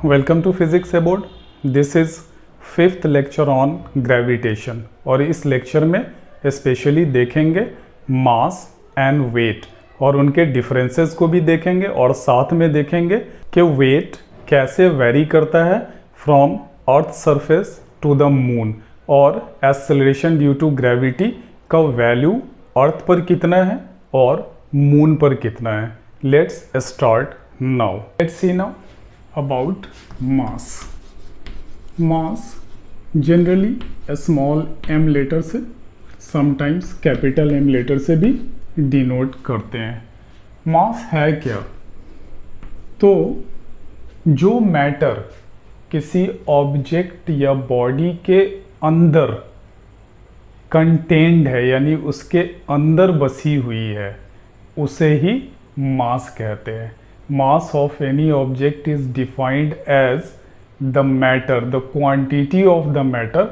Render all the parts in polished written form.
Welcome to physics about. This is 5th lecture on gravitation और इस lecture में specially देखेंगे मास एंड वेट और उनके डिफरेंसेस को भी देखेंगे और साथ में देखेंगे कि वेट कैसे वेरी करता है from earth surface to the moon और एक्सेलरेशन ड्यू टू ग्रेविटी का वैल्यू अर्थ पर कितना है और मून पर कितना है। Let's start now. Let's see now about mass. Mass generally a small m letter से sometimes capital M लेटर से भी डिनोट करते हैं। मास है क्या? तो जो मैटर किसी ऑब्जेक्ट या बॉडी के अंदर कंटेन्ड है यानी उसके अंदर बसी हुई है उसे ही मास कहते हैं। Mass of any object is defined as the matter, the quantity of the matter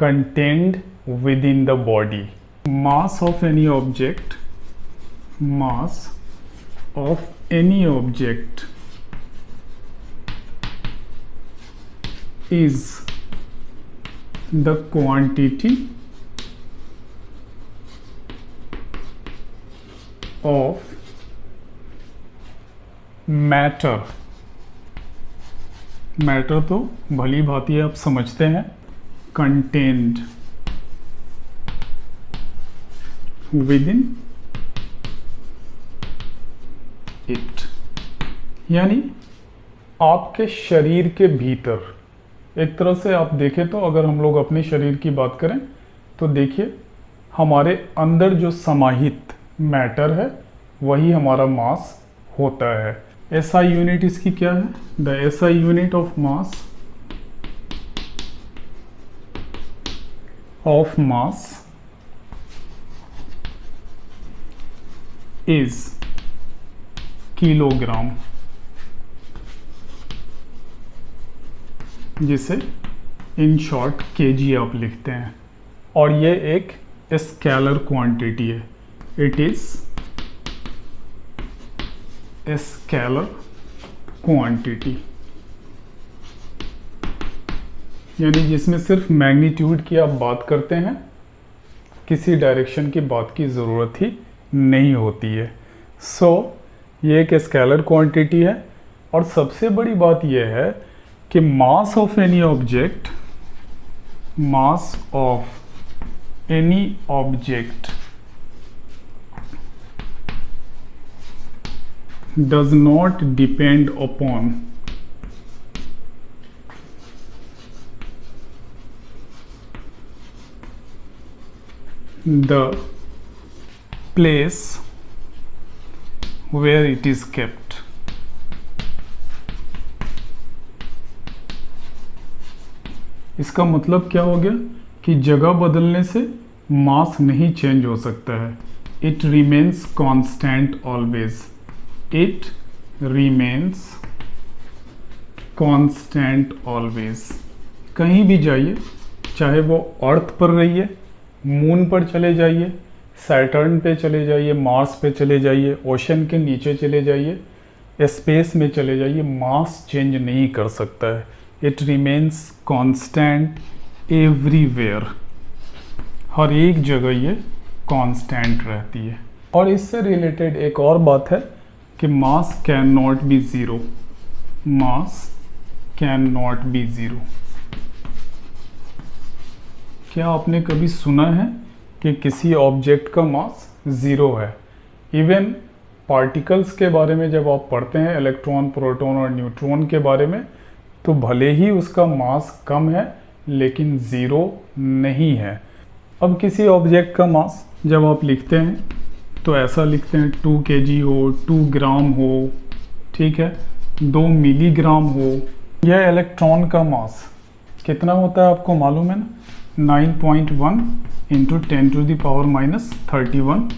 contained within the body. Mass of any object, mass of any object is the quantity of matter. Matter तो भली भांति आप समझते हैं, contained with in it यानी आपके शरीर के भीतर। एक तरह से आप देखें तो अगर हम लोग अपने शरीर की बात करें तो देखिए हमारे अंदर जो समाहित मैटर है वही हमारा मास होता है। SI यूनिट इसकी क्या है? The SI unit of mass is kilogram, जिसे इन शॉर्ट kg आप लिखते हैं और ये एक स्केलर क्वांटिटी है। इट इज स्केलर क्वांटिटी यानी जिसमें सिर्फ मैग्नीट्यूड की आप बात करते हैं, किसी डायरेक्शन की बात की ज़रूरत ही नहीं होती है। ये एक स्केलर क्वांटिटी है और सबसे बड़ी बात यह है कि mass of any object does not depend upon the place where it is kept. इसका मतलब क्या हो गया कि जगह बदलने से मास नहीं चेंज हो सकता है। It remains constant always. It remains constant always. कहीं भी जाइए, चाहे वो अर्थ पर रहिए, मून पर चले जाइए, सैटर्न पे चले जाइए, मार्स पे चले जाइए, ओशन के नीचे चले जाइए, स्पेस में चले जाइए, मास चेंज नहीं कर सकता है। इट रिमेन्स कांस्टेंट एवरीवेयर, हर एक जगह ये कांस्टेंट रहती है। और इससे रिलेटेड एक और बात है कि मास can not be zero. Mass can not be zero. क्या आपने कभी सुना है कि किसी ऑब्जेक्ट का मास ज़ीरो है? इवन पार्टिकल्स के बारे में जब आप पढ़ते हैं, इलेक्ट्रॉन, प्रोटॉन और न्यूट्रॉन के बारे में, तो भले ही उसका मास कम है लेकिन ज़ीरो नहीं है। अब किसी ऑब्जेक्ट का मास जब आप लिखते हैं तो ऐसा लिखते हैं 2 kg हो, 2 ग्राम हो, ठीक है, 2 मिलीग्राम हो। यह इलेक्ट्रॉन का मास कितना होता है आपको मालूम है ना? 9.1 इंटू 10⁻³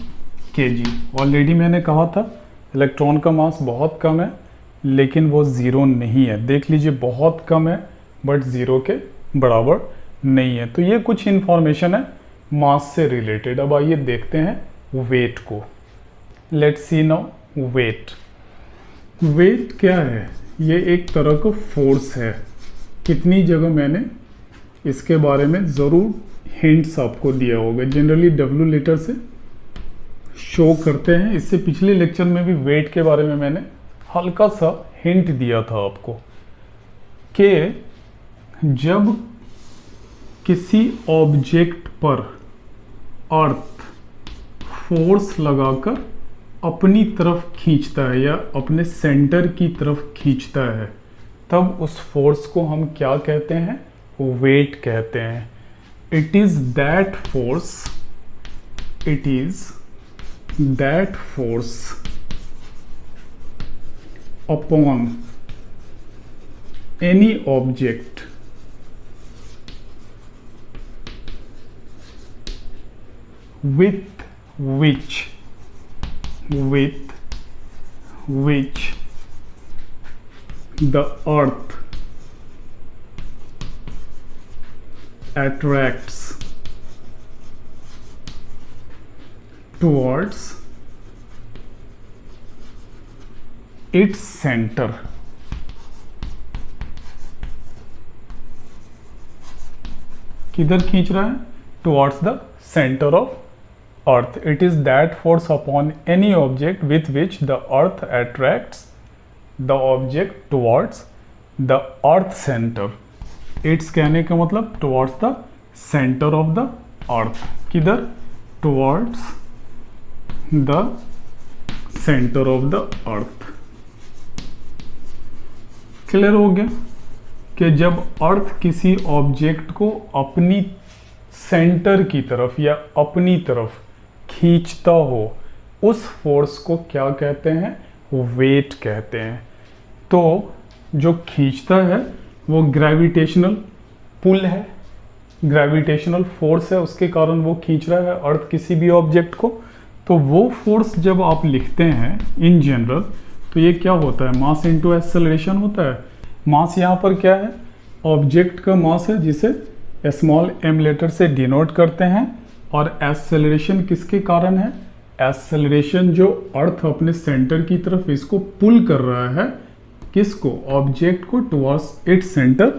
kg। ऑलरेडी मैंने कहा था इलेक्ट्रॉन का मास बहुत कम है लेकिन वो ज़ीरो नहीं है। देख लीजिए बहुत कम है बट ज़ीरो के बराबर नहीं है। तो ये कुछ इन्फॉर्मेशन है मास से रिलेटेड। अब आइए देखते हैं वेट को। Let's see now weight. Weight क्या है? ये एक तरह का फोर्स है। कितनी जगह मैंने इसके बारे में ज़रूर हिंट्स आपको दिया होगा। जनरली डब्ल्यू लेटर से शो करते हैं। इससे पिछले लेक्चर में भी वेट के बारे में मैंने हल्का सा हिंट दिया था आपको कि जब किसी ऑब्जेक्ट पर अर्थ फोर्स लगाकर अपनी तरफ खींचता है या अपने सेंटर की तरफ खींचता है, तब उस फोर्स को हम क्या कहते हैं? वेट कहते हैं। It is that force upon any object with which the earth attracts towards its center। किधर खींच रहा है? Towards the center of earth। It is that force upon any object with which the earth attracts the object towards the earth center। It's कहने का मतलब towards the center of the earth। किधर? Towards the center of the earth। Clear हो गया कि जब अर्थ किसी object को अपनी सेंटर की तरफ या अपनी तरफ खींचता हो, उस फोर्स को क्या कहते हैं? वेट कहते हैं। तो जो खींचता है वो ग्रेविटेशनल पुल है, ग्रेविटेशनल फोर्स है, उसके कारण वो खींच रहा है अर्थ किसी भी ऑब्जेक्ट को। तो वो फोर्स जब आप लिखते हैं इन जनरल, तो ये क्या होता है? मास इनटू एक्सेलरेशन होता है। मास यहाँ पर क्या है? ऑब्जेक्ट का मास है, जिसे स्मॉल m लेटर से डिनोट करते हैं। और एक्सेलरेशन किसके कारण है? एक्सेलरेशन जो अर्थ अपने सेंटर की तरफ इसको पुल कर रहा है, किसको? ऑब्जेक्ट को टुवर्ड्स इट्स सेंटर।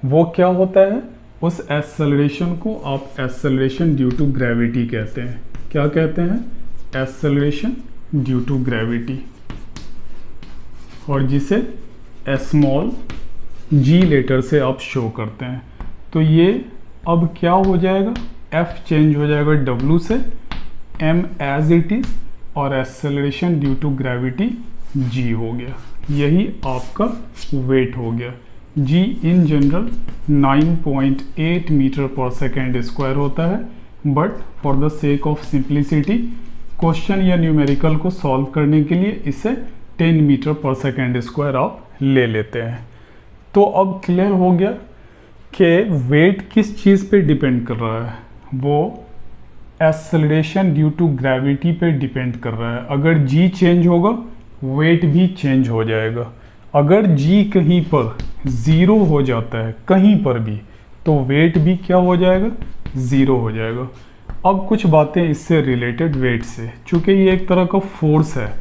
वो क्या होता है? उस एक्सेलरेशन को आप एक्सेलरेशन ड्यू टू ग्रेविटी कहते हैं। क्या कहते हैं? Acceleration due to gravity. और जिसे स्मॉल g लेटर से आप शो करते हैं। तो ये अब क्या हो जाएगा? f चेंज हो जाएगा w से, m एज इट इज, और acceleration due to gravity g हो गया। यही आपका वेट हो गया। g इन जनरल 9.8 मीटर पर सेकेंड स्क्वायर होता है, but for the sake of simplicity question या न्यूमेरिकल को सॉल्व करने के लिए इसे 10 मीटर पर सेकेंड स्क्वायर आप ले लेते हैं। तो अब क्लियर हो गया कि वेट किस चीज़ पे डिपेंड कर रहा है? वो एक्सेलरेशन ड्यू टू ग्रेविटी पे डिपेंड कर रहा है। अगर g चेंज होगा, वेट भी चेंज हो जाएगा। अगर g कहीं पर ज़ीरो हो जाता है, कहीं पर भी, तो वेट भी क्या हो जाएगा? ज़ीरो हो जाएगा। अब कुछ बातें इससे रिलेटेड वेट से, चूँकि ये एक तरह का फोर्स है,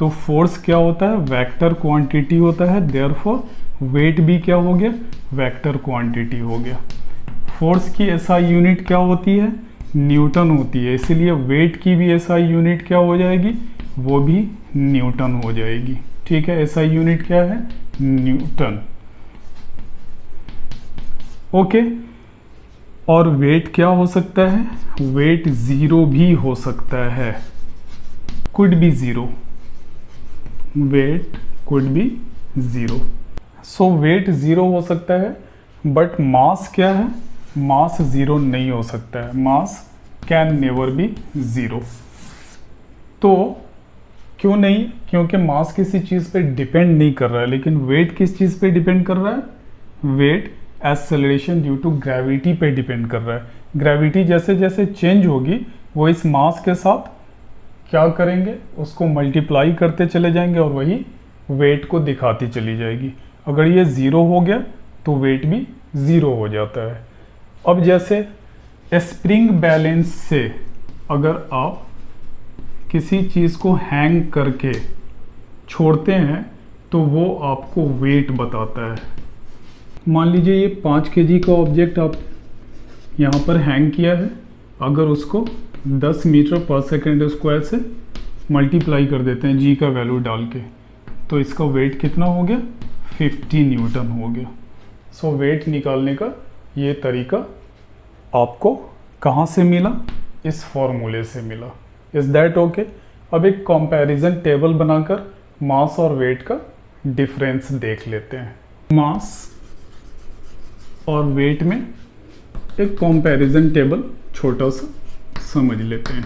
तो फोर्स क्या होता है? वेक्टर क्वांटिटी होता है। देयरफॉर वेट भी क्या हो गया? वेक्टर क्वांटिटी हो गया। फोर्स की एसआई यूनिट क्या होती है? न्यूटन होती है। इसीलिए वेट की भी एसआई यूनिट क्या हो जाएगी? वो भी न्यूटन हो जाएगी। ठीक है, एसआई यूनिट क्या है? न्यूटन। ओके। और वेट क्या हो सकता है? वेट ज़ीरो भी हो सकता है। Could be zero. Weight could be zero. So weight zero हो सकता है, बट मास क्या है? मास ज़ीरो नहीं हो सकता है। मास कैन नेवर बी ज़ीरो। तो क्यों नहीं? क्योंकि मास किसी चीज़ पे डिपेंड नहीं कर रहा है। लेकिन वेट किस चीज़ पे डिपेंड कर रहा है? Weight acceleration due to gravity पे डिपेंड कर रहा है। ग्रेविटी जैसे जैसे चेंज होगी, वो इस मास के साथ क्या करेंगे? उसको मल्टीप्लाई करते चले जाएंगे और वही वेट को दिखाती चली जाएगी। अगर ये ज़ीरो हो गया तो वेट भी ज़ीरो हो जाता है। अब जैसे स्प्रिंग बैलेंस से अगर आप किसी चीज़ को हैंग करके छोड़ते हैं, तो वो आपको वेट बताता है। मान लीजिए ये 5 kg का ऑब्जेक्ट आप यहाँ पर हैंग किया है, अगर उसको 10 मीटर पर सेकेंड स्क्वायर से मल्टीप्लाई कर देते हैं जी का वैल्यू डाल के, तो इसका वेट कितना हो गया? 50 न्यूटन हो गया। सो वेट निकालने का ये तरीका आपको कहाँ से मिला? इस फॉर्मूले से मिला। Is that okay? अब एक कंपैरिजन टेबल बनाकर मास और वेट का डिफरेंस देख लेते हैं। मास और वेट में एक कंपैरिजन टेबल छोटा सा समझ लेते हैं।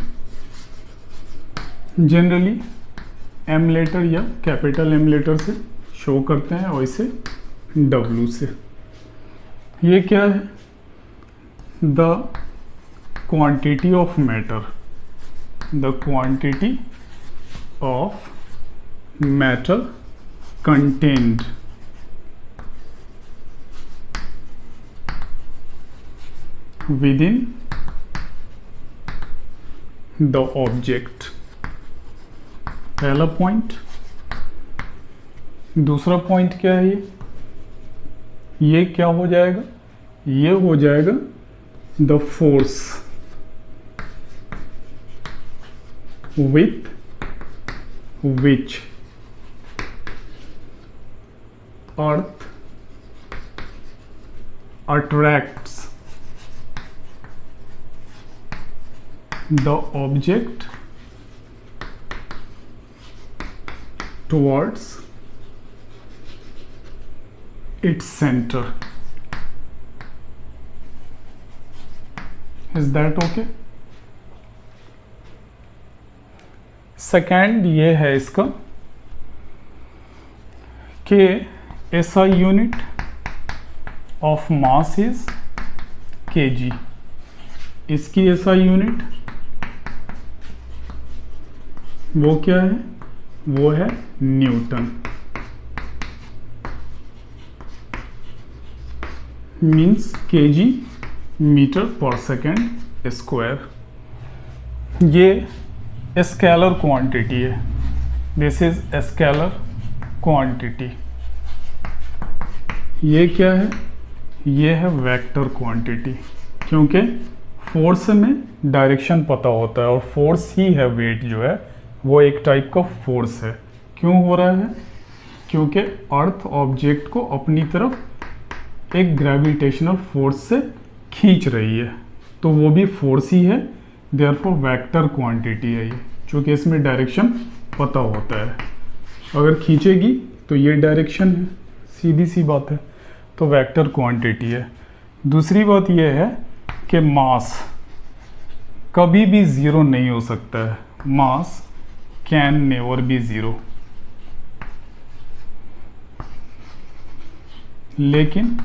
जनरली एम लेटर या कैपिटल एम लेटर से शो करते हैं और इसे डब्ल्यू से। ये क्या है? The quantity of matter, the quantity of matter contained within the object। पहला पॉइंट। दूसरा पॉइंट क्या है? ये क्या हो जाएगा? ये हो जाएगा the force with which earth attracts the object towards its center। Is that okay? Second ये है इसका कि SI unit of mass is kg। इसकी SI यूनिट वो क्या है? वो है न्यूटन। मीन्स kg मीटर पर सेकेंड स्क्वायर। ये स्केलर क्वांटिटी है। This is scalar quantity. ये क्या है? ये है वेक्टर क्वांटिटी, क्योंकि फोर्स में डायरेक्शन पता होता है और फोर्स ही है वेट जो है वो एक टाइप का फोर्स है। क्यों हो रहा है? क्योंकि अर्थ ऑब्जेक्ट को अपनी तरफ एक ग्रेविटेशनल फोर्स से खींच रही है, तो वो भी फोर्स ही है। देयरफॉर वेक्टर क्वांटिटी है ये, क्योंकि इसमें डायरेक्शन पता होता है। अगर खींचेगी तो ये डायरेक्शन है, सीधी सी बात है, तो वेक्टर क्वांटिटी है। दूसरी बात यह है कि मास कभी भी ज़ीरो नहीं हो सकता है। मास कैन नेवर बी ज़ीरो। लेकिन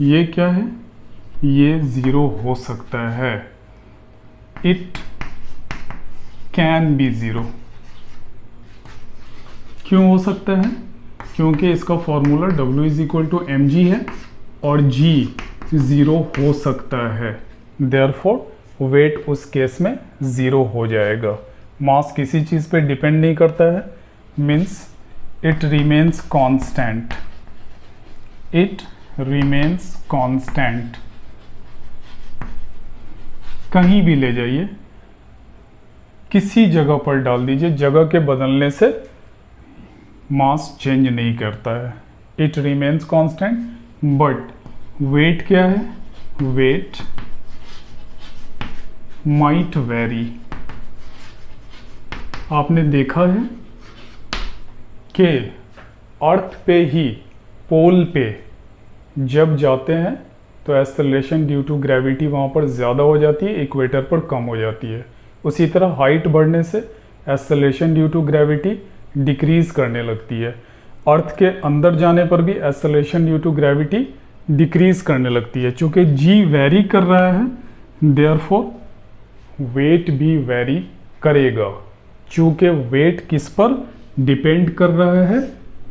ये क्या है? ये ज़ीरो हो सकता है। It can be zero. क्यों हो सकता है? क्योंकि इसका फॉर्मूला W = mg है और g ज़ीरो हो सकता है। देयरफॉर वेट उस केस में ज़ीरो हो जाएगा। मास किसी चीज़ पे डिपेंड नहीं करता है, means it remains constant. It remains constant. कहीं भी ले जाइए, किसी जगह पर डाल दीजिए, जगह के बदलने से मास चेंज नहीं करता है। It remains constant. But weight क्या है? Weight might vary. आपने देखा है कि अर्थ पे ही पोल पे जब जाते हैं तो एक्सेलरेशन ड्यू टू ग्रेविटी वहाँ पर ज़्यादा हो जाती है, इक्वेटर पर कम हो जाती है। उसी तरह हाइट बढ़ने से acceleration due to gravity decrease करने लगती है। अर्थ के अंदर जाने पर भी acceleration due to gravity decrease करने लगती है। चूँकि जी वेरी कर रहा है, देयरफॉर वेट भी वेरी करेगा। चूँकि वेट किस पर डिपेंड कर रहा है?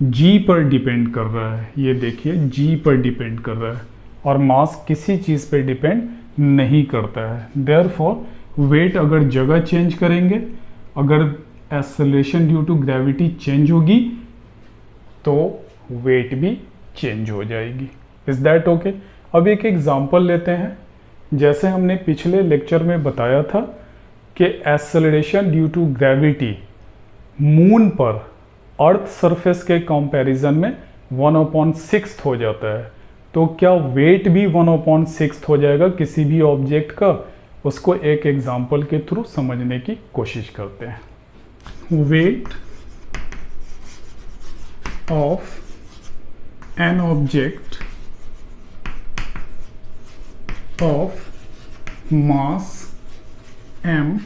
जी पर डिपेंड कर रहा है। ये देखिए, जी पर डिपेंड कर रहा है और मास किसी चीज़ पर डिपेंड नहीं करता है। देयरफॉर वेट अगर जगह चेंज करेंगे, अगर acceleration due to gravity change होगी, तो वेट भी चेंज हो जाएगी। Is that okay? अब एक एग्जांपल लेते हैं। जैसे हमने पिछले लेक्चर में बताया था कि acceleration due to gravity moon पर अर्थ सरफेस के कंपैरिजन में 1/6 हो जाता है, तो क्या वेट भी 1/6 हो जाएगा किसी भी ऑब्जेक्ट का? उसको एक एग्जांपल के थ्रू समझने की कोशिश करते हैं। Weight of an object of mass m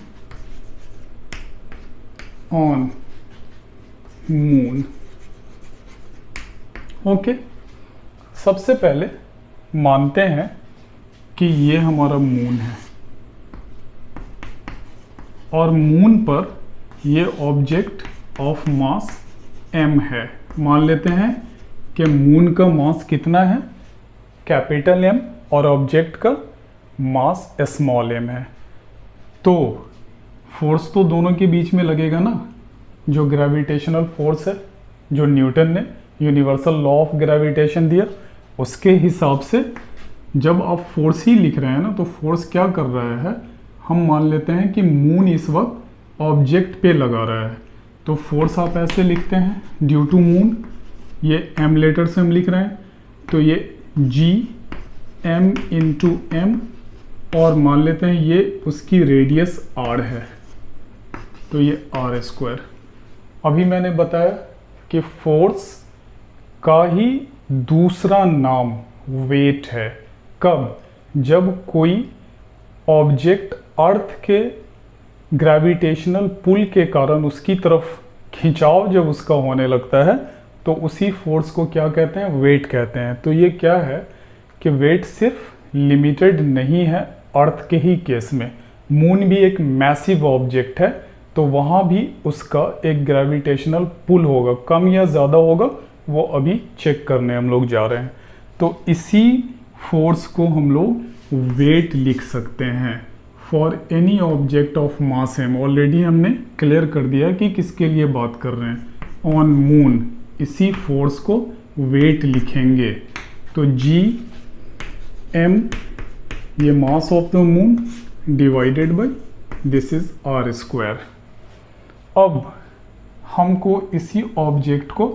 on moon. Okay, सबसे पहले मानते हैं कि ये हमारा मून है और मून पर ये ऑब्जेक्ट ऑफ मास m है। मान लेते हैं कि मून का मास कितना है, कैपिटल M, और ऑब्जेक्ट का मास स्मॉल m है। तो फोर्स तो दोनों के बीच में लगेगा ना, जो ग्रेविटेशनल फोर्स है, जो न्यूटन ने यूनिवर्सल लॉ ऑफ ग्रेविटेशन दिया, उसके हिसाब से जब आप फोर्स ही लिख रहे हैं ना, तो फोर्स क्या कर रहा है, हम मान लेते हैं कि मून इस वक्त ऑब्जेक्ट पे लगा रहा है, तो फोर्स आप ऐसे लिखते हैं ड्यू टू मून, ये m लेटर से हम लिख रहे हैं, तो ये g m इंटू m, और मान लेते हैं ये उसकी रेडियस r है, तो ये r²। अभी मैंने बताया कि फोर्स का ही दूसरा नाम वेट है। कब? जब कोई ऑब्जेक्ट अर्थ के ग्रेविटेशनल पुल के कारण उसकी तरफ खिंचाव जब उसका होने लगता है, तो उसी फोर्स को क्या कहते हैं, वेट कहते हैं। तो ये क्या है कि वेट सिर्फ लिमिटेड नहीं है अर्थ के ही केस में, मून भी एक मैसिव ऑब्जेक्ट है, तो वहाँ भी उसका एक ग्रेविटेशनल पुल होगा, कम या ज़्यादा होगा, वो अभी चेक करने हम लोग जा रहे हैं। तो इसी फोर्स को हम लोग वेट लिख सकते हैं for any object of mass m। Already हमने क्लियर कर दिया कि किसके लिए बात कर रहे हैं, ऑन मून। इसी फोर्स को वेट लिखेंगे, तो g m ये मास of the moon divided by this is r²। अब हमको इसी ऑब्जेक्ट को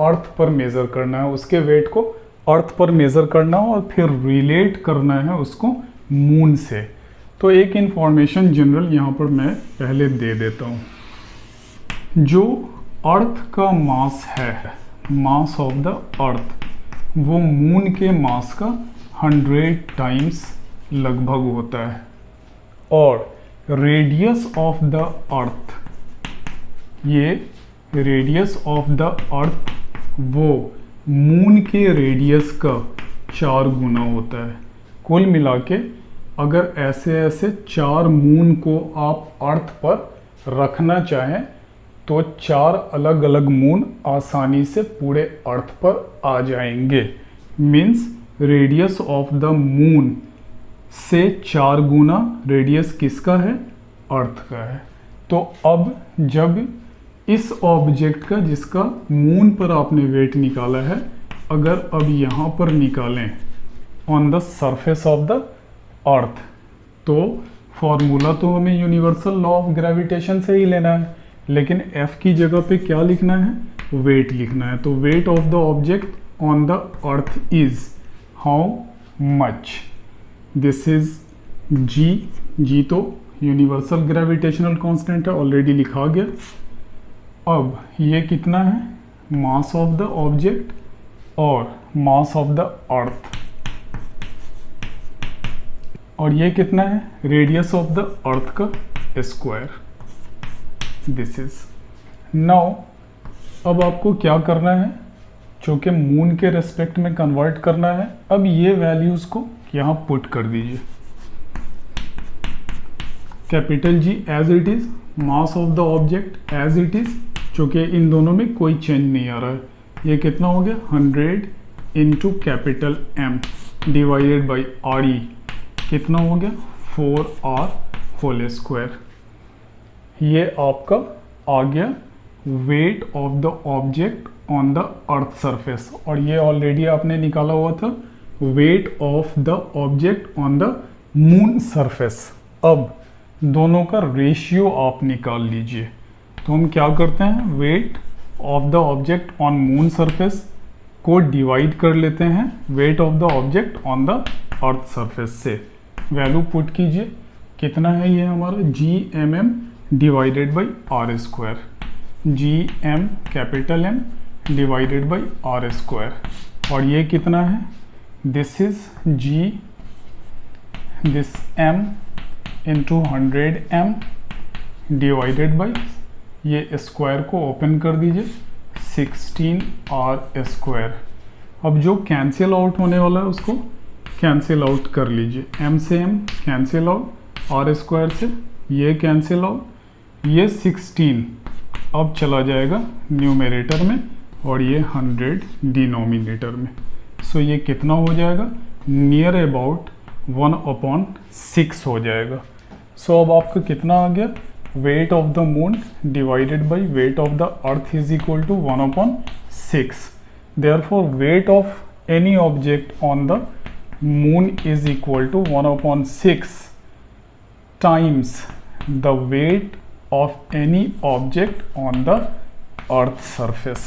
अर्थ पर मेज़र करना है, उसके वेट को अर्थ पर मेज़र करना है और फिर रिलेट करना है उसको मून से। तो एक इंफॉर्मेशन जनरल यहाँ पर मैं पहले दे देता हूँ। जो अर्थ का मास है, मास ऑफ द अर्थ, वो मून के मास का 100 टाइम्स लगभग होता है, और रेडियस ऑफ द अर्थ, ये रेडियस ऑफ द अर्थ वो मून के रेडियस का 4 गुना होता है। कुल मिला के अगर ऐसे ऐसे 4 मून को आप अर्थ पर रखना चाहें, तो 4 अलग अलग मून आसानी से पूरे अर्थ पर आ जाएंगे। Means radius of the moon से 4 गुना रेडियस किसका है, अर्थ का है। तो अब जब इस ऑब्जेक्ट का, जिसका मून पर आपने वेट निकाला है, अगर अब यहाँ पर निकालें on the surface of the earth, तो फॉर्मूला तो हमें यूनिवर्सल लॉ ऑफ ग्रेविटेशन से ही लेना है, लेकिन F की जगह पे क्या लिखना है, वेट लिखना है। तो weight of the object on the earth is how much, this is g तो यूनिवर्सल ग्रेविटेशनल कांस्टेंट है, ऑलरेडी लिखा गया। अब ये कितना है, मास ऑफ द ऑब्जेक्ट और मास ऑफ द अर्थ, और ये कितना है, रेडियस ऑफ द अर्थ का स्क्वायर, दिस इज। नाउ अब आपको क्या करना है, चूँकि मून के रेस्पेक्ट में कन्वर्ट करना है, अब ये वैल्यूज़ को यहाँ पुट कर दीजिए। Capital G as it is, mass of the object as it is, चूँकि इन दोनों में कोई चेंज नहीं आ रहा है। ये कितना हो गया, 100 into capital M divided by RE, कितना हो गया, 4R होल स्क्वायर। ये आपका आ गया weight of the object on the earth surface, और ये ऑलरेडी आपने निकाला हुआ था wait of the object on the moon surface. अब दोनों का रेशियो आप निकाल लीजिए। तो हम क्या करते हैं, weight of the object on moon surface को डिवाइड कर लेते हैं weight of the object on the earth surface से। वैल्यू पुट कीजिए, कितना है ये हमारा GMM divided by R square, GM capital M divided by R square, और ये कितना है, this is this M into 100M divided by, ये स्क्वायर को ओपन कर दीजिए, 16R स्क्वायर। अब जो कैंसिल आउट होने वाला है उसको कैंसिल आउट कर लीजिए, M से M cancel out, R square से ये कैंसिल आउट, ये 16 अब चला जाएगा न्यूमरेटर में और ये 100 डिनोमिनेटर में। सो ये कितना हो जाएगा, नियर अबाउट 1/6 हो जाएगा। सो अब आपका कितना आ गया, weight of the moon divided by weight of the earth is equal to 1/6। Therefore weight of any object on the moon is equal to 1/6 times the weight of any object on the earth surface.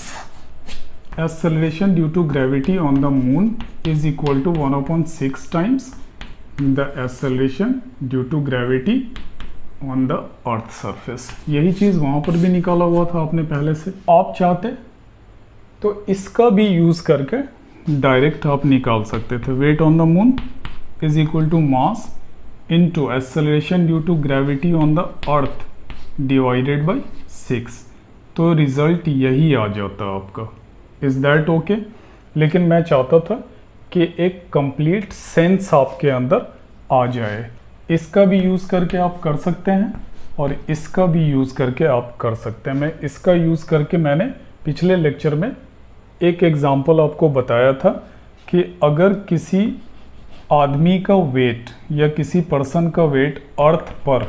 Acceleration due to gravity on the moon is equal to 1/6 times the acceleration due to gravity on the earth surface. यही चीज़ वहाँ पर भी निकाला हुआ था आपने पहले से। आप चाहते तो इसका भी यूज़ करके डायरेक्ट आप निकाल सकते थे। Weight on the moon is equal to mass into acceleration due to gravity on the earth divided by 6, तो रिजल्ट यही आ जाता है आपका। Is that okay? लेकिन मैं चाहता था कि एक कंप्लीट सेंस आपके अंदर आ जाए। इसका भी यूज़ करके आप कर सकते हैं और इसका भी यूज़ करके आप कर सकते हैं। मैं इसका यूज़ करके मैंने पिछले लेक्चर में एक एग्जांपल आपको बताया था कि अगर किसी आदमी का वेट या किसी पर्सन का वेट अर्थ पर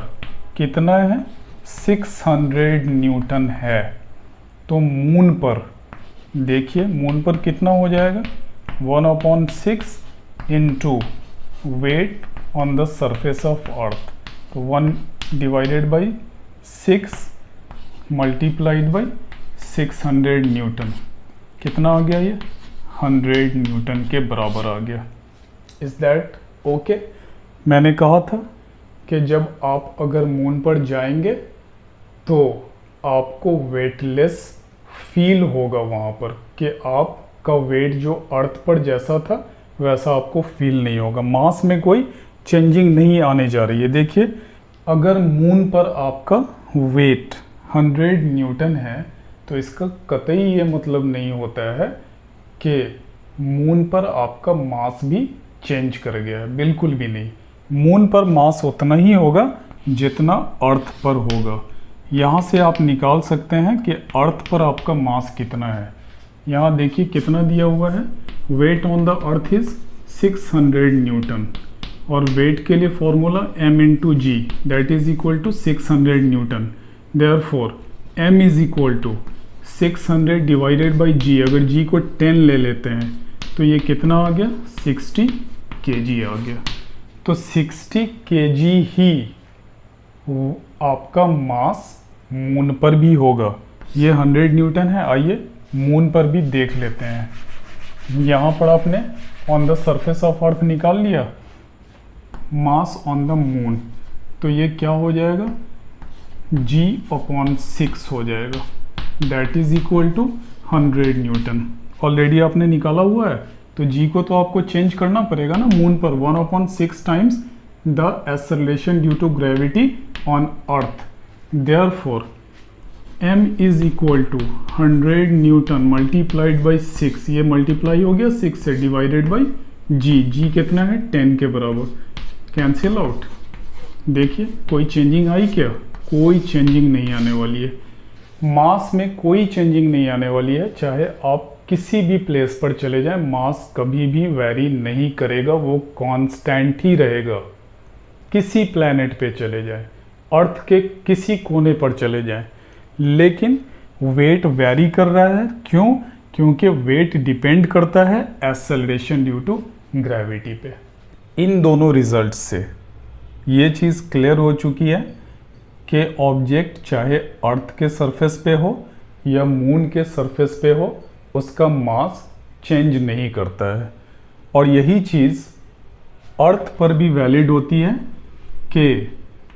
कितना है, 600 न्यूटन है, तो मून पर देखिए, मून पर कितना हो जाएगा, 1/6 into weight on the surface of earth, तो 1 divided by 6 multiplied by 600 Newton, कितना आ गया ये, 100 न्यूटन के बराबर आ गया। Is that okay? मैंने कहा था कि जब आप अगर मून पर जाएंगे तो आपको वेटलेस फील होगा वहाँ पर, कि आपका वेट जो अर्थ पर जैसा था वैसा आपको फील नहीं होगा, मास में कोई चेंजिंग नहीं आने जा रही है। देखिए, अगर मून पर आपका वेट 100 न्यूटन है तो इसका कतई ये मतलब नहीं होता है कि मून पर आपका मास भी चेंज कर गया है, बिल्कुल भी नहीं। मून पर मास उतना ही होगा जितना अर्थ पर होगा। यहाँ से आप निकाल सकते हैं कि अर्थ पर आपका मास कितना है। यहाँ देखिए कितना दिया हुआ है, weight on the earth is 600 newton, और वेट के लिए formula m into g that is equal to 600 newton. Therefore m is equal to 600 divided by g, अगर g को 10 ले लेते हैं तो ये कितना आ गया, 60 kg आ गया। तो 60 kg ही आपका मास मून पर भी होगा। ये 100 न्यूटन है, आइए मून पर भी देख लेते हैं। यहाँ पर आपने on the surface of earth निकाल लिया मास ऑन द मून, तो ये क्या हो जाएगा, G/6 हो जाएगा, that is equal to 100 newton. Already आपने निकाला हुआ है, तो G को तो आपको चेंज करना पड़ेगा ना मून पर, 1/6 times the acceleration due to gravity on earth. Therefore M is equal to 100 newton multiplied by 6, ये मल्टीप्लाई हो गया 6 से, डिवाइडेड बाई G कितना है, 10 के बराबर, कैंसिल आउट। देखिए कोई चेंजिंग आई क्या, कोई चेंजिंग नहीं आने वाली है, मास में कोई चेंजिंग नहीं आने वाली है। चाहे आप किसी भी प्लेस पर चले जाएं, मास कभी भी वेरी नहीं करेगा, वो कांस्टेंट ही रहेगा। किसी प्लैनेट पे चले जाएं, अर्थ के किसी कोने पर चले जाएं, लेकिन वेट वेरी कर रहा है। क्यों? क्योंकि वेट डिपेंड करता है एक्सेलरेशन ड्यू टू ग्रेविटी पे। इन दोनों रिजल्ट से ये चीज़ क्लियर हो चुकी है कि ऑब्जेक्ट चाहे अर्थ के सरफेस पे हो या मून के सरफेस पे हो, उसका मास चेंज नहीं करता है। और यही चीज़ अर्थ पर भी वैलिड होती है कि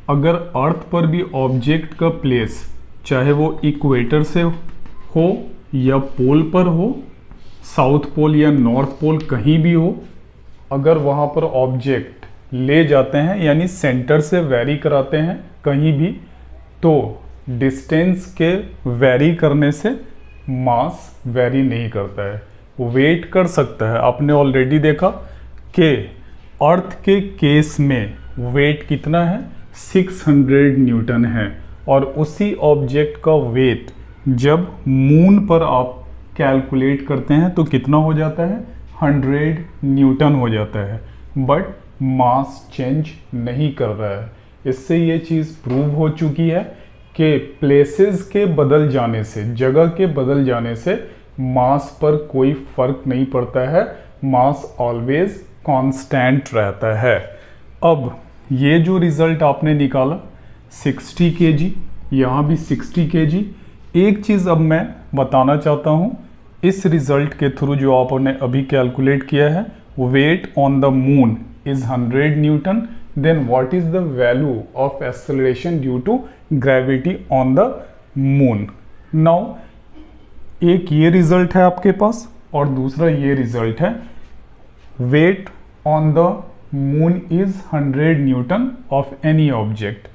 अगर अर्थ पर भी ऑब्जेक्ट का प्लेस चाहे वो इक्वेटर से हो या पोल पर हो, साउथ पोल या नॉर्थ पोल कहीं भी हो, अगर वहाँ पर ऑब्जेक्ट ले जाते हैं यानी सेंटर से वेरी कराते हैं कहीं भी, तो डिस्टेंस के वेरी करने से मास वेरी नहीं करता है, वेट कर सकता है। आपने ऑलरेडी देखा कि अर्थ के केस में वेट कितना है, 600 न्यूटन है, और उसी ऑब्जेक्ट का वेट जब मून पर आप कैलकुलेट करते हैं तो कितना हो जाता है, 100 न्यूटन हो जाता है, बट मास चेंज नहीं कर रहा है। इससे ये चीज़ प्रूव हो चुकी है कि प्लेसेस के बदल जाने से, जगह के बदल जाने से मास पर कोई फर्क नहीं पड़ता है, मास ऑलवेज कांस्टेंट रहता है। अब ये जो रिजल्ट आपने निकाला 60 kg, यहाँ भी 60 kg, एक चीज़ अब मैं बताना चाहता हूँ, इस रिजल्ट के थ्रू जो आपने अभी कैलकुलेट किया है, weight on the moon is 100 Newton, then what is the value of acceleration due to gravity on the moon? Now एक ये रिजल्ट है आपके पास और दूसरा ये रिजल्ट है, weight on the moon is 100 Newton of any object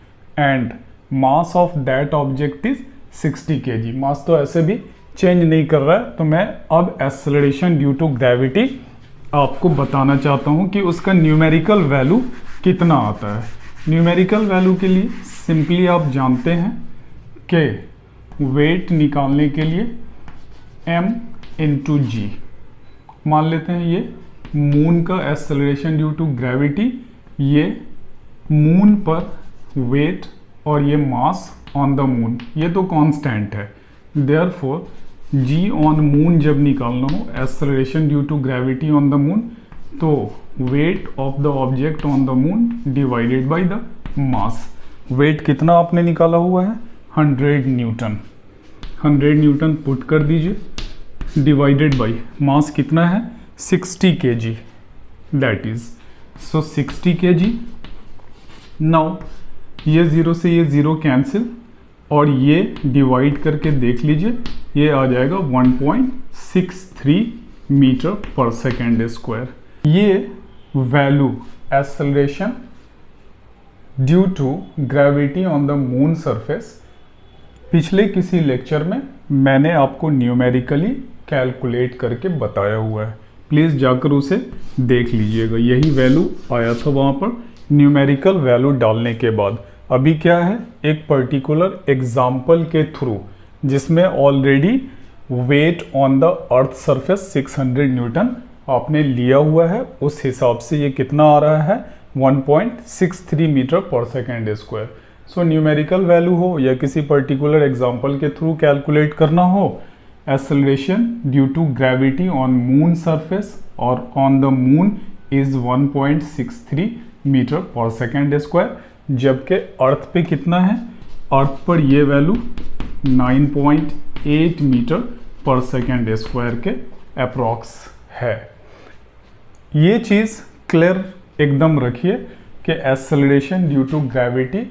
and mass of that object is 60 kg। मास तो ऐसे भी चेंज नहीं कर रहा है, तो मैं अब एक्सेलरेशन ड्यू टू ग्रेविटी आपको बताना चाहता हूं कि उसका न्यूमेरिकल वैल्यू कितना आता है। न्यूमेरिकल वैल्यू के लिए सिंपली आप जानते हैं कि वेट निकालने के लिए m इंटू जी मान लेते हैं। ये मून का एक्सेलरेशन ड्यू टू ग्रेविटी, ये मून पर वेट और ये मास ऑन द मून, ये तो कांस्टेंट है। देयरफॉर g ऑन मून जब निकालना हो, acceleration due to gravity on the moon, तो weight of the object on the moon divided by the mass. Weight कितना आपने निकाला हुआ है, 100 न्यूटन। 100 न्यूटन पुट कर दीजिए, डिवाइडेड बाय मास कितना है, 60 kg, that is so 60 kg। Now ये ज़ीरो से ये ज़ीरो कैंसिल और ये डिवाइड करके देख लीजिए, ये आ जाएगा 1.63 मीटर पर सेकेंड स्क्वायर। ये value acceleration due to gravity on the moon surface पिछले किसी लेक्चर में मैंने आपको न्यूमेरिकली कैलकुलेट करके बताया हुआ है, प्लीज़ जाकर उसे देख लीजिएगा। यही वैल्यू आया था वहाँ पर न्यूमेरिकल वैल्यू डालने के बाद। अभी क्या है, एक पर्टिकुलर एग्जाम्पल के थ्रू जिसमें already weight on the earth surface 600 newton आपने लिया हुआ है, उस हिसाब से ये कितना आ रहा है, 1.63 मीटर पर second square. So numerical value हो या किसी पर्टिकुलर एग्जाम्पल के थ्रू कैलकुलेट करना हो, acceleration due to gravity on moon surface और on the moon is 1.63 metre पर सेकेंड स्क्वायर, जबकि अर्थ पे कितना है, अर्थ पर ये वैल्यू 9.8 मीटर पर सेकेंड स्क्वायर के अप्रॉक्स है। ये चीज़ क्लियर एकदम रखिए कि acceleration due to gravity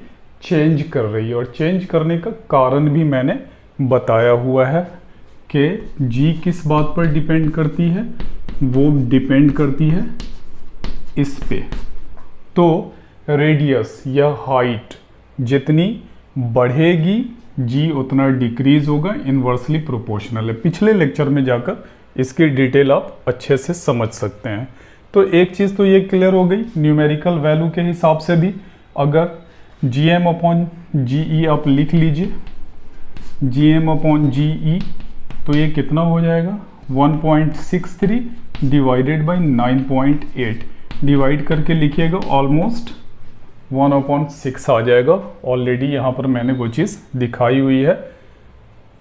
change कर रही है, और चेंज करने का कारण भी मैंने बताया हुआ है कि जी किस बात पर डिपेंड करती है, वो डिपेंड करती है इस पे। तो रेडियस या हाइट जितनी बढ़ेगी जी उतना डिक्रीज होगा, इन्वर्सली प्रोपोर्शनल है। पिछले लेक्चर में जाकर इसकी डिटेल आप अच्छे से समझ सकते हैं। तो एक चीज़ तो ये क्लियर हो गई, न्यूमेरिकल वैल्यू के हिसाब से भी अगर Gm अपॉन GE आप लिख लीजिए, Gm अपॉन GE, तो ये कितना हो जाएगा, 1.63 डिवाइडेड बाई 9.8, डिवाइड करके लिखिएगा ऑलमोस्ट 1/6 आ जाएगा। ऑलरेडी यहाँ पर मैंने वो चीज़ दिखाई हुई है,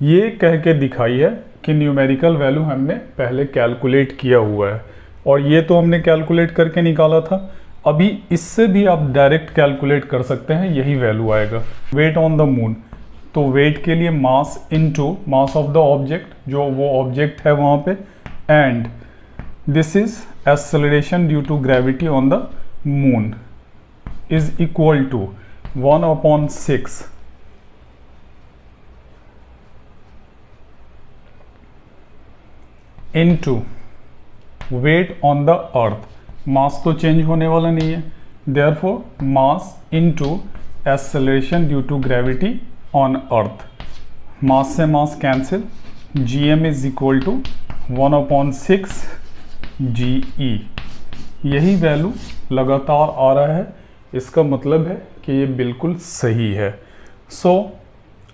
ये कह के दिखाई है कि न्यूमेरिकल वैल्यू हमने पहले कैलकुलेट किया हुआ है और ये तो हमने कैलकुलेट करके निकाला था। अभी इससे भी आप डायरेक्ट कैलकुलेट कर सकते हैं, यही वैल्यू आएगा। वेट ऑन द मून, तो वेट के लिए mass into mass of the object, जो वो ऑब्जेक्ट है वहाँ पे, and this is acceleration due to gravity on the moon is equal to 1/6 into weight on the earth. Mass तो change होने वाला नहीं है, therefore mass into acceleration due to gravity on earth. Mass से mass cancel, gm is equal to 1/6 GE। यही value लगातार आ रहा है, इसका मतलब है कि ये बिल्कुल सही है। सो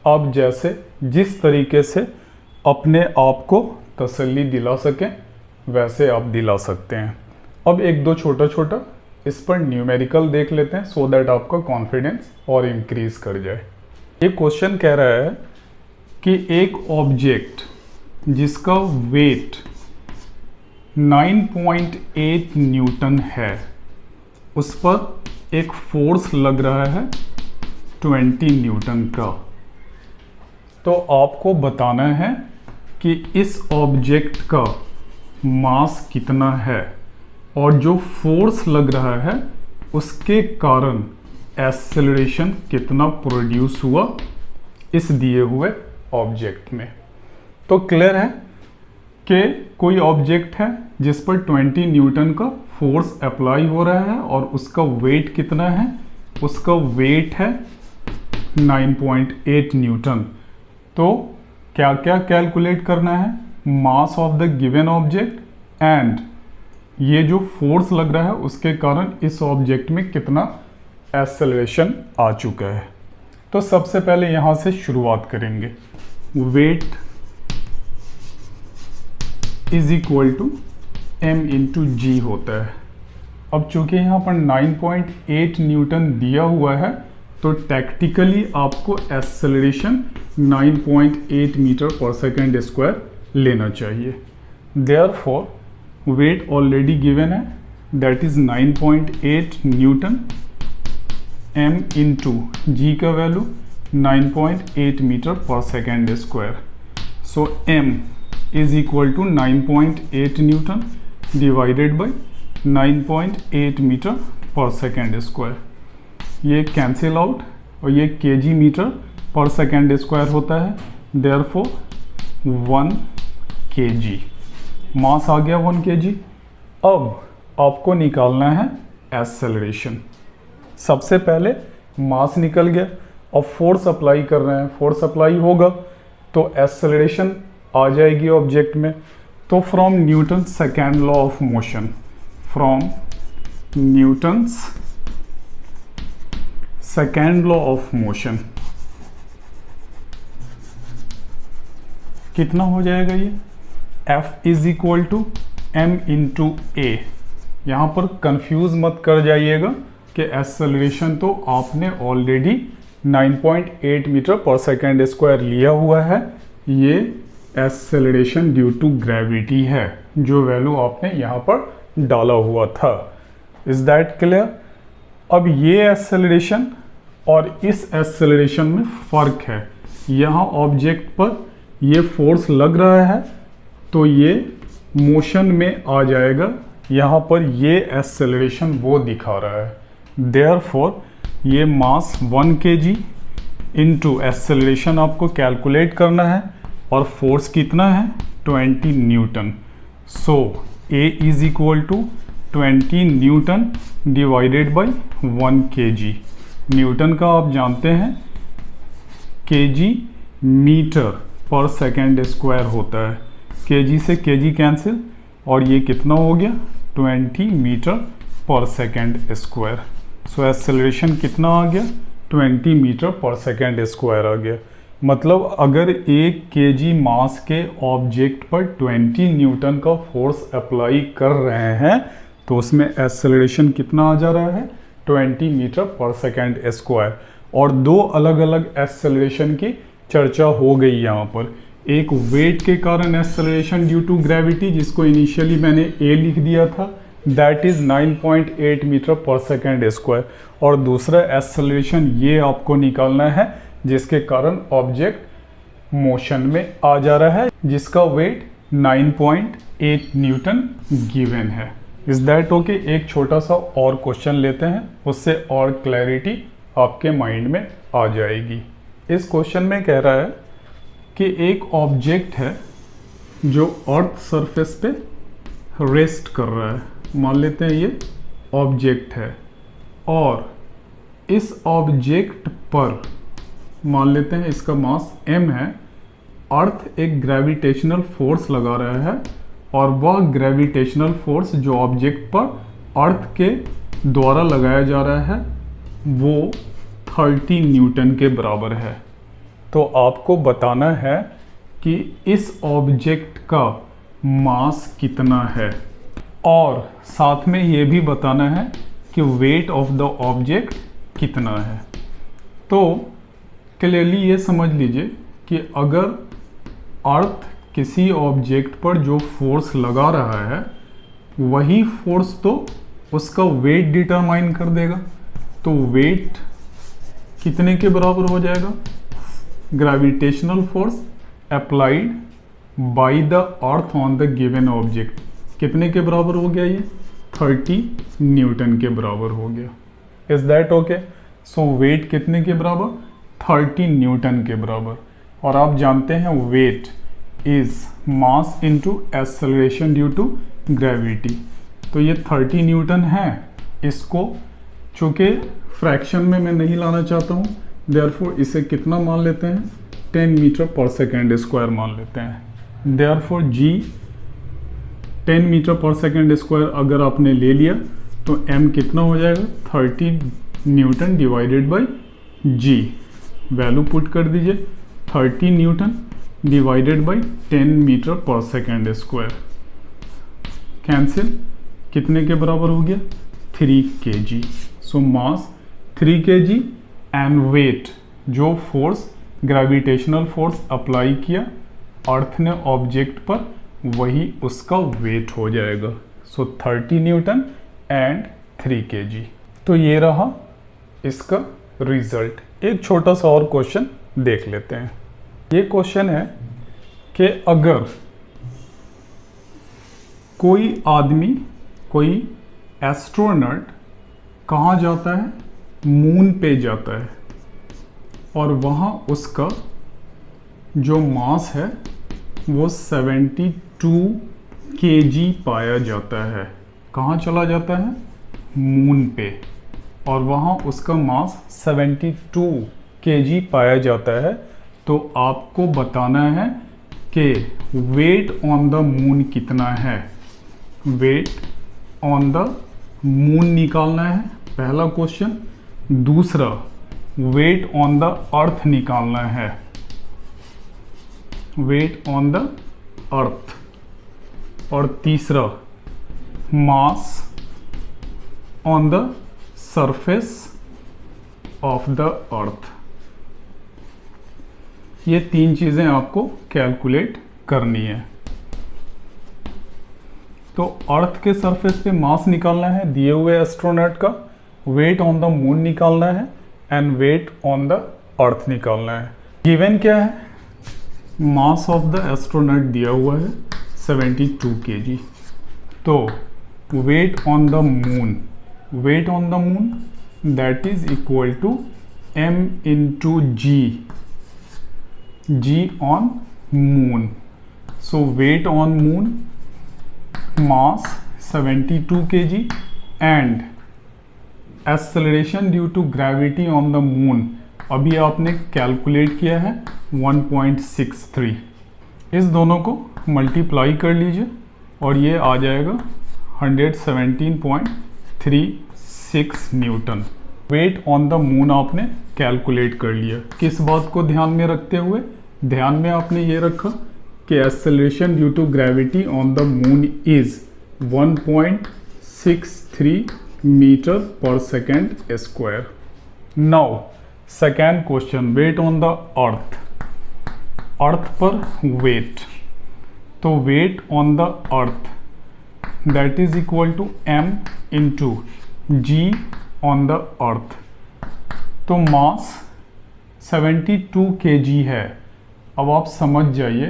आप जैसे जिस तरीके से अपने आप को तसल्ली दिला सकें वैसे आप दिला सकते हैं। अब एक दो छोटा छोटा इस पर न्यूमेरिकल देख लेते हैं सो दैट आपका कॉन्फिडेंस और इंक्रीज कर जाए। ये क्वेश्चन कह रहा है कि एक ऑब्जेक्ट जिसका वेट 9.8 न्यूटन है उस पर एक फोर्स लग रहा है 20 न्यूटन का। तो आपको बताना है कि इस ऑब्जेक्ट का मास कितना है और जो फोर्स लग रहा है उसके कारण एक्सेलरेशन कितना प्रोड्यूस हुआ इस दिए हुए ऑब्जेक्ट में। तो क्लियर है कि कोई ऑब्जेक्ट है जिस पर 20 न्यूटन का फोर्स अप्लाई हो रहा है और उसका वेट कितना है, उसका वेट है 9.8 न्यूटन। तो क्या क्या कैलकुलेट करना है, मास of the given object and ये जो फोर्स लग रहा है उसके कारण इस ऑब्जेक्ट में कितना एक्सेलरेशन आ चुका है। तो सबसे पहले यहाँ से शुरुआत करेंगे। Weight is equal to m into g होता है। अब चूंकि यहाँ पर 9.8 न्यूटन दिया हुआ है तो टैक्टिकली आपको एक्सेलरेशन 9.8 मीटर पर सेकेंड स्क्वायर लेना चाहिए। देयरफॉर वेट ऑलरेडी गिवन है, that is 9.8 newton, m into g का वैल्यू 9.8 मीटर पर second square. So m is equal to 9.8 newton divided by 9.8 metre पर सेकेंड स्क्वायर। ये कैंसिल आउट और ये केजी मीटर पर सेकेंड स्क्वायर होता है, देयरफॉर 1 kg। मास आ गया 1 kg। अब आपको निकालना है एक्सेलरेशन। सबसे पहले मास निकल गया, अब फोर्स अप्लाई कर रहे हैं, फोर्स अप्लाई होगा तो एक्सेलरेशन आ जाएगी ऑब्जेक्ट में। तो from Newton second law of motion, from Newton's second law of motion कितना हो जाएगा ये, F is equal to m into a. यहाँ पर कंफ्यूज मत कर जाइएगा कि एक्सेलरेशन तो आपने ऑलरेडी 9.8 मीटर पर सेकेंड स्क्वायर लिया हुआ है, ये एक्सेलरेशन ड्यू टू ग्रेविटी है जो वैल्यू आपने यहाँ पर डाला हुआ था। Is that clear? अब ये एक्सेलरेशन और इस एक्सेलरेशन में फ़र्क है। यहाँ ऑब्जेक्ट पर ये फोर्स लग रहा है तो ये मोशन में आ जाएगा, यहाँ पर ये एक्सेलरेशन वो दिखा रहा है। देयरफॉर ये मास 1 kg इंटू एक्सेलरेशन आपको कैलकुलेट करना है और फोर्स कितना है 20 newton. So A is equal to 20 newton divided by 1 kg। Newton का आप जानते हैं kg मीटर पर सेकेंड स्क्वायर होता है, kg से kg कैंसिल और ये कितना हो गया 20 मीटर पर सेकेंड स्क्वायर। सो एक्सेलरेशन कितना आ गया 20 मीटर पर सेकेंड स्क्वायर आ गया। मतलब अगर 1 kg मास के ऑब्जेक्ट पर 20 न्यूटन का फोर्स अप्लाई कर रहे हैं तो उसमें एक्सेलरेशन कितना आ जा रहा है 20 मीटर पर सेकेंड स्क्वायर। और दो अलग अलग एक्सेलरेशन की चर्चा हो गई यहाँ पर। एक वेट के कारण एक्सेलरेशन ड्यू टू ग्रेविटी, जिसको इनिशियली मैंने ए लिख दिया था, दैट इज़ 9.8 मीटर पर सेकेंड स्क्वायर, और दूसरा एक्सेलरेशन ये आपको निकालना है जिसके कारण ऑब्जेक्ट मोशन में आ जा रहा है, जिसका वेट 9.8 न्यूटन गिवन है। Is that okay? एक छोटा सा और क्वेश्चन लेते हैं, उससे और क्लैरिटी आपके माइंड में आ जाएगी। इस क्वेश्चन में कह रहा है कि एक ऑब्जेक्ट है जो अर्थ सरफेस पे रेस्ट कर रहा है, मान लेते हैं ये ऑब्जेक्ट है, और इस ऑब्जेक्ट पर मान लेते हैं इसका मास m है, अर्थ एक ग्रेविटेशनल फोर्स लगा रहा है, और वह ग्रेविटेशनल फोर्स जो ऑब्जेक्ट पर अर्थ के द्वारा लगाया जा रहा है वो 30 न्यूटन के बराबर है। तो आपको बताना है कि इस ऑब्जेक्ट का मास कितना है, और साथ में ये भी बताना है कि वेट ऑफ द ऑब्जेक्ट कितना है। तो क्लियरली ये समझ लीजिए कि अगर अर्थ किसी ऑब्जेक्ट पर जो फोर्स लगा रहा है वही फोर्स तो उसका वेट डिटरमाइन कर देगा। तो वेट कितने के बराबर हो जाएगा? Gravitational force applied by the earth on the given object कितने के बराबर हो गया? ये 30 न्यूटन के बराबर हो गया। Is that okay? So weight कितने के बराबर? 30 न्यूटन के बराबर। और आप जानते हैं weight is mass into acceleration due to gravity. तो ये 30 न्यूटन है। इसको चूँकि फ्रैक्शन में मैं नहीं लाना चाहता हूँ, देयरफॉर इसे कितना मान लेते हैं? 10 मीटर पर सेकेंड स्क्वायर मान लेते हैं। देयरफॉर जी 10 मीटर पर सेकेंड स्क्वायर अगर आपने ले लिया तो m कितना हो जाएगा? 30 newton divided by g. Value put कर दीजिए, 30 न्यूटन डिवाइडेड बाई 10 मीटर पर सेकेंड स्क्वायर। कैंसिल, कितने के बराबर हो गया? 3 kg। So mass 3 kg and weight, जो फोर्स ग्रेविटेशनल फोर्स अप्लाई किया अर्थ ने ऑब्जेक्ट पर, वही उसका वेट हो जाएगा। सो 30 न्यूटन एंड 3 kg। तो ये रहा इसका रिजल्ट। एक छोटा सा और क्वेश्चन देख लेते हैं। ये क्वेश्चन है कि अगर कोई आदमी, कोई एस्ट्रोनॉट कहाँ जाता है? मून पे जाता है, और वहाँ उसका जो मास है वो 72 kg पाया जाता है। कहाँ चला जाता है? मून पे, और वहाँ उसका मास 72 kg पाया जाता है। तो आपको बताना है कि वेट ऑन द मून कितना है। वेट ऑन द मून निकालना है, पहला क्वेश्चन। दूसरा, वेट ऑन द अर्थ निकालना है, वेट ऑन द अर्थ। और तीसरा, मास on the surface of the अर्थ। ये तीन चीज़ें आपको कैलकुलेट करनी है। तो अर्थ के सरफेस पे मास निकालना है दिए हुए एस्ट्रोनॉट का, वेट ऑन द मून निकालना है, and weight on the earth निकालना है। गिवन क्या है? मास ऑफ द एस्ट्रोनॉट दिया हुआ है 72 kg। तो weight on the moon, weight on the moon that is equal to m into g, g on moon. So weight on moon mass 72 kg and acceleration due to gravity on the moon अभी आपने calculate किया है 1.63। इस दोनों को multiply कर लीजिए और ये आ जाएगा 117.36 newton. Weight on the moon आपने कैलकुलेट कर लिया। किस बात को ध्यान में रखते हुए? ध्यान में आपने ये रखा कि acceleration due to gravity on the moon is 1.63 metre पर second square. Now second question, weight on the earth. Earth पर वेट, तो weight on the earth that is equal to m into g on the earth. तो mass 72 kg है। अब आप समझ जाइए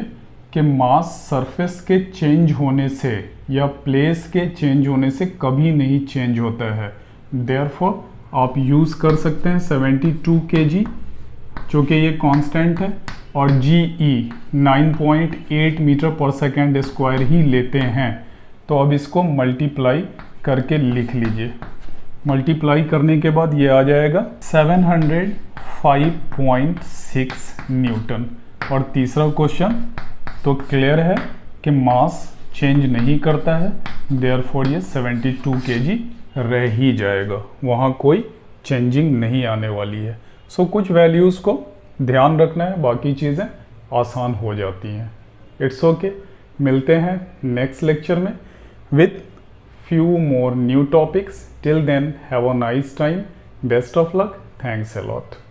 कि मास सरफेस के चेंज होने से या प्लेस के चेंज होने से कभी नहीं चेंज होता है। देयरफॉर आप यूज़ कर सकते हैं 72 kg जो कि ये कांस्टेंट है, और GE 9.8 मीटर पर सेकेंड स्क्वायर ही लेते हैं। तो अब इसको मल्टीप्लाई करके लिख लीजिए। मल्टीप्लाई करने के बाद ये आ जाएगा 705.6 न्यूटन। और तीसरा क्वेश्चन तो क्लियर है कि मास चेंज नहीं करता है, देयरफॉर ये 72 kg रह ही जाएगा, वहाँ कोई चेंजिंग नहीं आने वाली है। सो कुछ वैल्यूज़ को ध्यान रखना है, बाकी चीज़ें आसान हो जाती हैं। It's okay. मिलते हैं नेक्स्ट लेक्चर में with few more new topics. Till then, have a nice time. Best of luck. Thanks a lot.